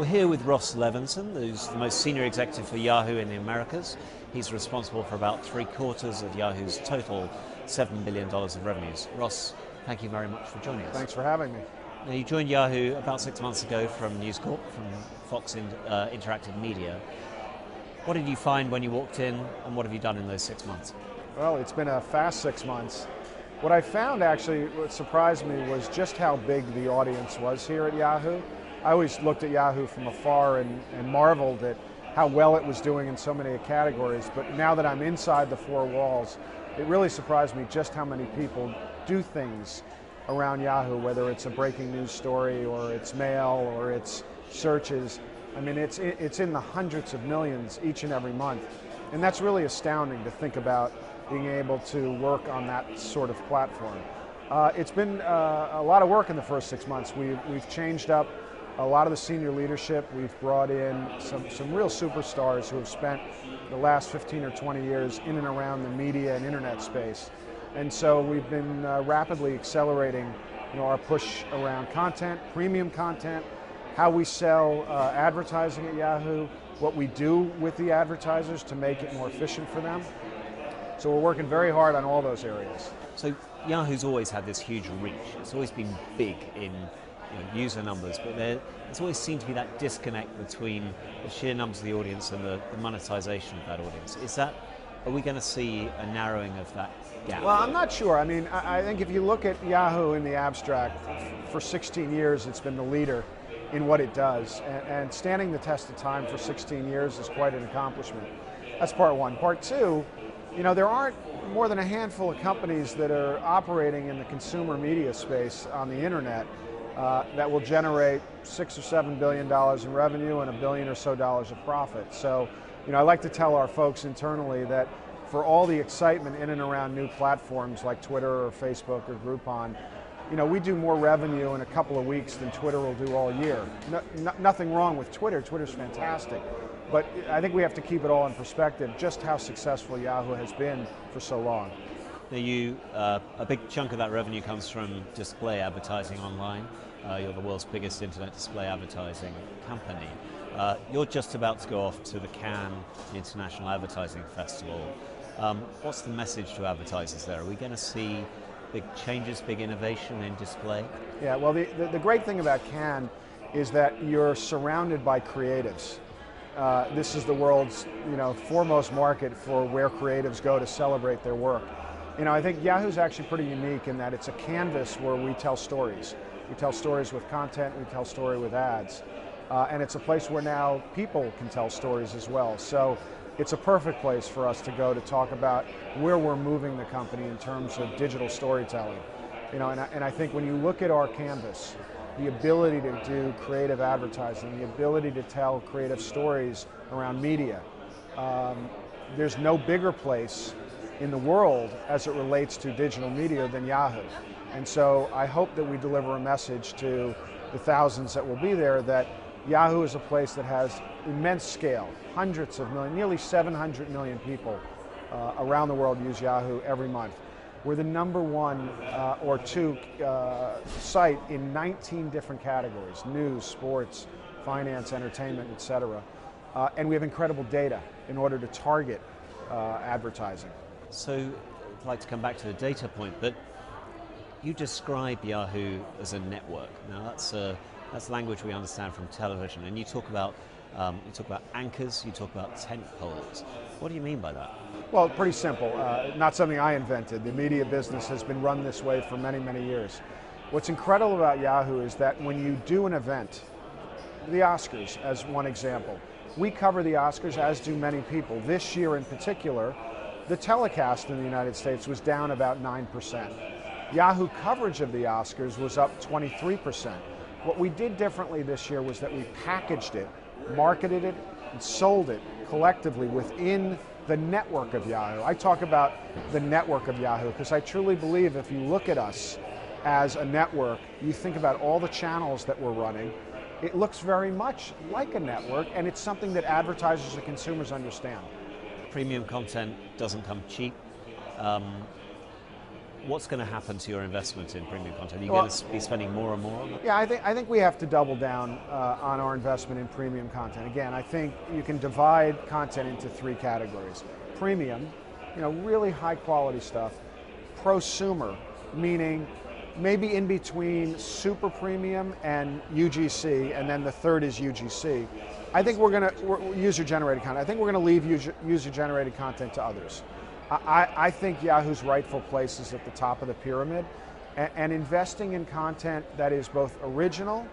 We're here with Ross Levinson, who's the most senior executive for Yahoo in the Americas. He's responsible for about 3/4 of Yahoo's total $7 billion of revenues. Ross, thank you very much for joining us. Thanks for having me. Now, you joined Yahoo about 6 months ago from News Corp, from Fox Interactive Media. What did you find when you walked in, and what have you done in those 6 months? Well, it's been a fast 6 months. What I found actually, what surprised me was just how big the audience was here at Yahoo. I always looked at Yahoo from afar and marveled at how well it was doing in so many categories, but now that I'm inside the four walls, it really surprised me just how many people do things around Yahoo, whether it's a breaking news story or it's mail or it's searches. I mean, it's in the hundreds of millions each and every month, and that's really astounding to think about being able to work on that sort of platform. It's been a lot of work in the first 6 months. We've changed up a lot of the senior leadership. We've brought in some real superstars who have spent the last 15 or 20 years in and around the media and internet space. And so we've been rapidly accelerating our push around content, premium content, how we sell advertising at Yahoo, what we do with the advertisers to make it more efficient for them. So we're working very hard on all those areas. So Yahoo's always had this huge reach. It's always been big in user numbers, but there's always seemed to be that disconnect between the sheer numbers of the audience and the monetization of that audience. Are we going to see a narrowing of that gap? Well, I'm not sure. I mean, I think if you look at Yahoo in the abstract, for 16 years it's been the leader in what it does, and standing the test of time for 16 years is quite an accomplishment. That's part one. Part two, there aren't more than a handful of companies that are operating in the consumer media space on the internet that will generate $6 or $7 billion in revenue and $1 billion or so of profit. So, I like to tell our folks internally that for all the excitement in and around new platforms like Twitter or Facebook or Groupon, we do more revenue in a couple of weeks than Twitter will do all year. Nothing wrong with Twitter. Twitter's fantastic. But I think we have to keep it all in perspective, just how successful Yahoo has been for so long. Now a big chunk of that revenue comes from display advertising online. You're the world's biggest internet display advertising company. You're just about to go off to the Cannes International Advertising Festival. What's the message to advertisers there? Are we going to see big changes, big innovation in display? Yeah, well, the great thing about Cannes is that you're surrounded by creatives. This is the world's foremost market for where creatives go to celebrate their work. I think Yahoo's actually pretty unique in that it's a canvas where we tell stories. We tell stories with content, we tell story with ads. And it's a place where now people can tell stories as well. So it's a perfect place for us to go to talk about where we're moving the company in terms of digital storytelling. And I think when you look at our canvas, the ability to do creative advertising, the ability to tell creative stories around media, there's no bigger place in the world as it relates to digital media than Yahoo. And so I hope that we deliver a message to the thousands that will be there that Yahoo is a place that has immense scale, hundreds of millions, nearly 700 million people around the world use Yahoo every month. We're the number one or two site in 19 different categories: news, sports, finance, entertainment, etc. And we have incredible data in order to target advertising. So I'd like to come back to the data point, but you describe Yahoo as a network. Now that's language we understand from television, and you talk about anchors, you talk about tent poles. What do you mean by that? Well, pretty simple. Not something I invented. The media business has been run this way for many, many years. What's incredible about Yahoo is that when you do an event, the Oscars as one example, we cover the Oscars, as do many people. This year in particular, the telecast in the United States was down about 9%. Yahoo coverage of the Oscars was up 23%. What we did differently this year was that we packaged it, marketed it, and sold it collectively within the network of Yahoo. I talk about the network of Yahoo because I truly believe if you look at us as a network, you think about all the channels that we're running, it looks very much like a network, and it's something that advertisers and consumers understand. Premium content doesn't come cheap. What's going to happen to your investment in premium content? Are you going to be spending more and more on it? Yeah, I think we have to double down on our investment in premium content. Again, I think you can divide content into three categories. Premium, really high quality stuff. Prosumer, meaning maybe in between super premium and UGC, and then the third is UGC. I think we're user-generated content. I think we're going to leave user-generated content to others. I think Yahoo's rightful place is at the top of the pyramid, and investing in content that is both original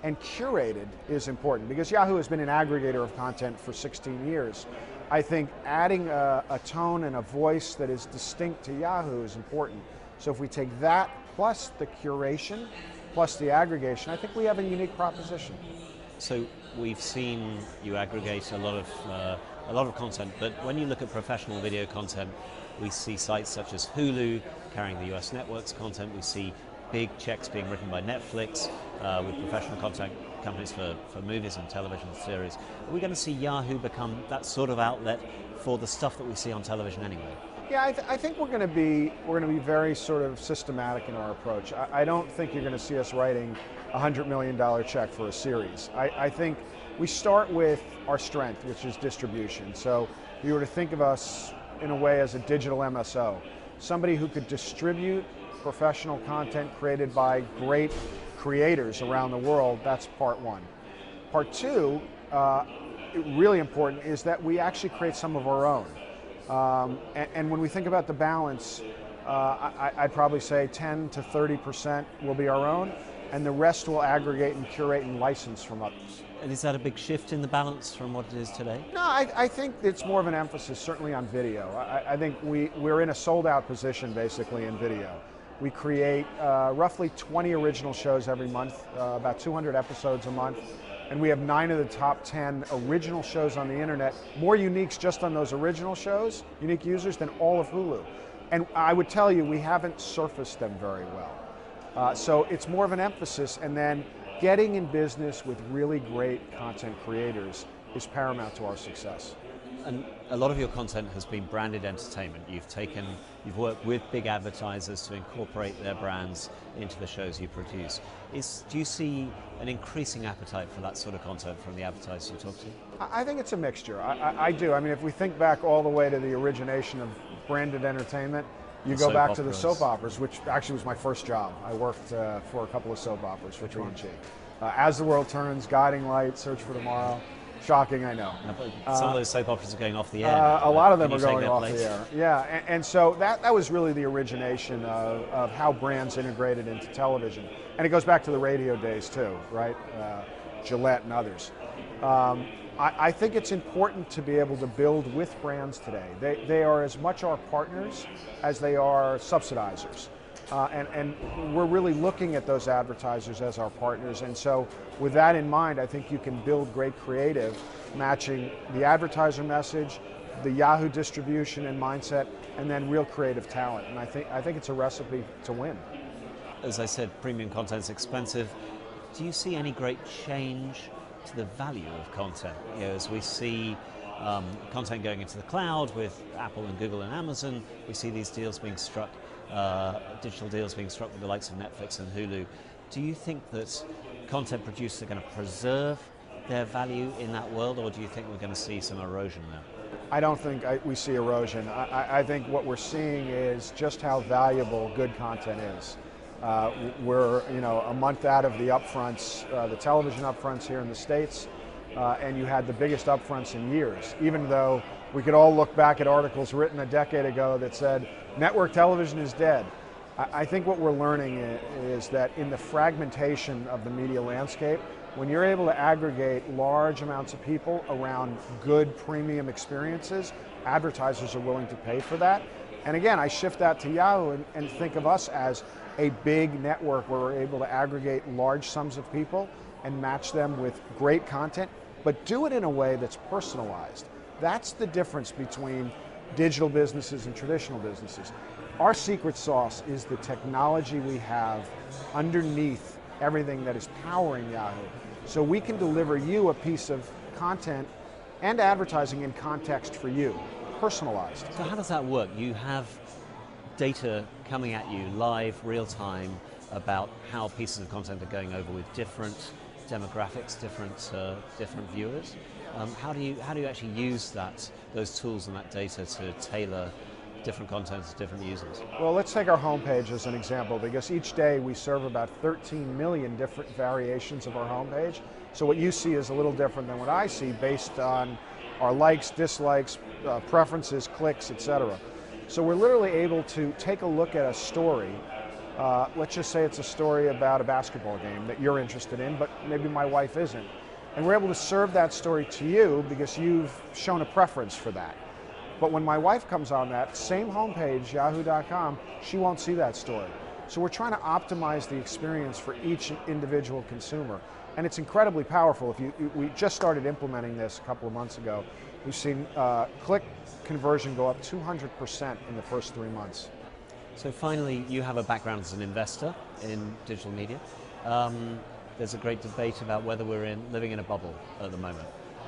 and curated is important, because Yahoo has been an aggregator of content for 16 years. I think adding a tone and a voice that is distinct to Yahoo is important. So if we take that plus the curation, plus the aggregation, I think we have a unique proposition. So we've seen you aggregate a lot of content, but when you look at professional video content, we see sites such as Hulu carrying the US network's content. We see big checks being written by Netflix with professional content companies for movies and television series. Are we going to see Yahoo become that sort of outlet for the stuff that we see on television anyway? Yeah, I think we're going to be very sort of systematic in our approach. I don't think you're going to see us writing a $100 million check for a series. I think we start with our strength, which is distribution. So if you were to think of us in a way as a digital MSO, somebody who could distribute professional content created by great creators around the world, that's part one. Part two, really important, is that we actually create some of our own. And when we think about the balance, I'd probably say 10 to 30% will be our own, and the rest will aggregate and curate and license from others. And is that a big shift in the balance from what it is today? No, I think it's more of an emphasis, certainly on video. I think we're in a sold-out position, basically, in video. We create roughly 20 original shows every month, about 200 episodes a month, and we have 9 of the top 10 original shows on the internet, more uniques just on those original shows, unique users, than all of Hulu. And I would tell you, we haven't surfaced them very well. So it's more of an emphasis, and then getting in business with really great content creators is paramount to our success. And a lot of your content has been branded entertainment. You've worked with big advertisers to incorporate their brands into the shows you produce. Do you see an increasing appetite for that sort of content from the advertisers you talk to? I think it's a mixture. I do. I mean, if we think back all the way to the origination of branded entertainment, you go back to the soap operas, which actually was my first job. I worked for a couple of soap operas for T&G. As the World Turns, Guiding Light, Search for Tomorrow. Shocking, I know. Some of those soap operas are going off the air. A lot of them are going off the air. Yeah, and so that was really the origination of how brands integrated into television. And it goes back to the radio days too, right? Gillette and others. I think it's important to be able to build with brands today. They are as much our partners as they are subsidizers. And we're really looking at those advertisers as our partners. And so with that in mind, I think you can build great creative, matching the advertiser message, the Yahoo distribution and mindset, and then real creative talent. And I think it's a recipe to win. As I said, premium content's expensive. Do you see any great change to the value of content? As we see content going into the cloud with Apple and Google and Amazon, we see these deals being struck, digital deals being struck with the likes of Netflix and Hulu. Do you think that content producers are going to preserve their value in that world, or do you think we're going to see some erosion there? I don't think we see erosion. I think what we're seeing is just how valuable good content is. We're a month out of the upfronts, the television upfronts here in the States, and you had the biggest upfronts in years, even though we could all look back at articles written a decade ago that said network television is dead. I think what we're learning is that in the fragmentation of the media landscape, when you're able to aggregate large amounts of people around good premium experiences, advertisers are willing to pay for that. And again, I shift that to Yahoo and think of us as a big network where we're able to aggregate large sums of people and match them with great content, but do it in a way that's personalized. That's the difference between digital businesses and traditional businesses. Our secret sauce is the technology we have underneath everything that is powering Yahoo. So we can deliver you a piece of content and advertising in context for you, personalized. So how does that work? You have data coming at you live, real time, about how pieces of content are going over with different demographics, different viewers. How do you actually use those tools and that data to tailor different content to different users? Well, let's take our homepage as an example, because each day we serve about 13 million different variations of our homepage. So what you see is a little different than what I see based on our likes, dislikes, preferences, clicks, etc. So we're literally able to take a look at a story. Let's just say it's a story about a basketball game that you're interested in, but maybe my wife isn't. And we're able to serve that story to you because you've shown a preference for that. But when my wife comes on that same homepage, yahoo.com, she won't see that story. So we're trying to optimize the experience for each individual consumer. And it's incredibly powerful. We just started implementing this a couple of months ago. We've seen click conversion go up 200% in the first 3 months. So finally, you have a background as an investor in digital media. There's a great debate about whether we're living in a bubble at the moment.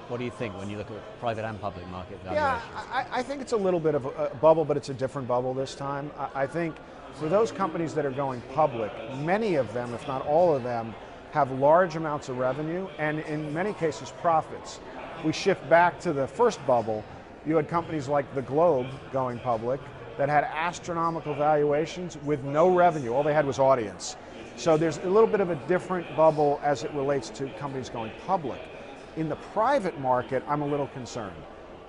What do you think when you look at private and public market valuations? Yeah, I think it's a little bit of a bubble, but it's a different bubble this time. I think for those companies that are going public, many of them, if not all of them, have large amounts of revenue and in many cases profits. We shift back to the first bubble, you had companies like the Globe going public that had astronomical valuations with no revenue. All they had was audience. So there's a little bit of a different bubble as it relates to companies going public. In the private market, I'm a little concerned.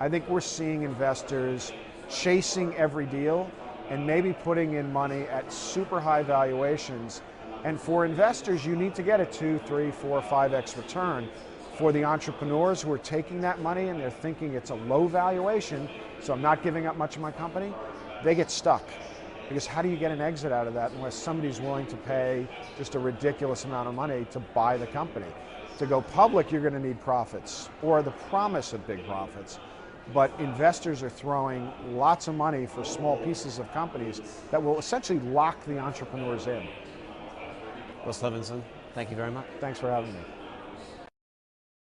I think we're seeing investors chasing every deal and maybe putting in money at super high valuations. And for investors, you need to get a 2, 3, 4, 5x return. For the entrepreneurs who are taking that money and they're thinking it's a low valuation, so I'm not giving up much of my company, they get stuck. Because how do you get an exit out of that unless somebody's willing to pay just a ridiculous amount of money to buy the company? To go public, you're going to need profits or the promise of big profits. But investors are throwing lots of money for small pieces of companies that will essentially lock the entrepreneurs in. Russ Levinson, thank you very much. Thanks for having me.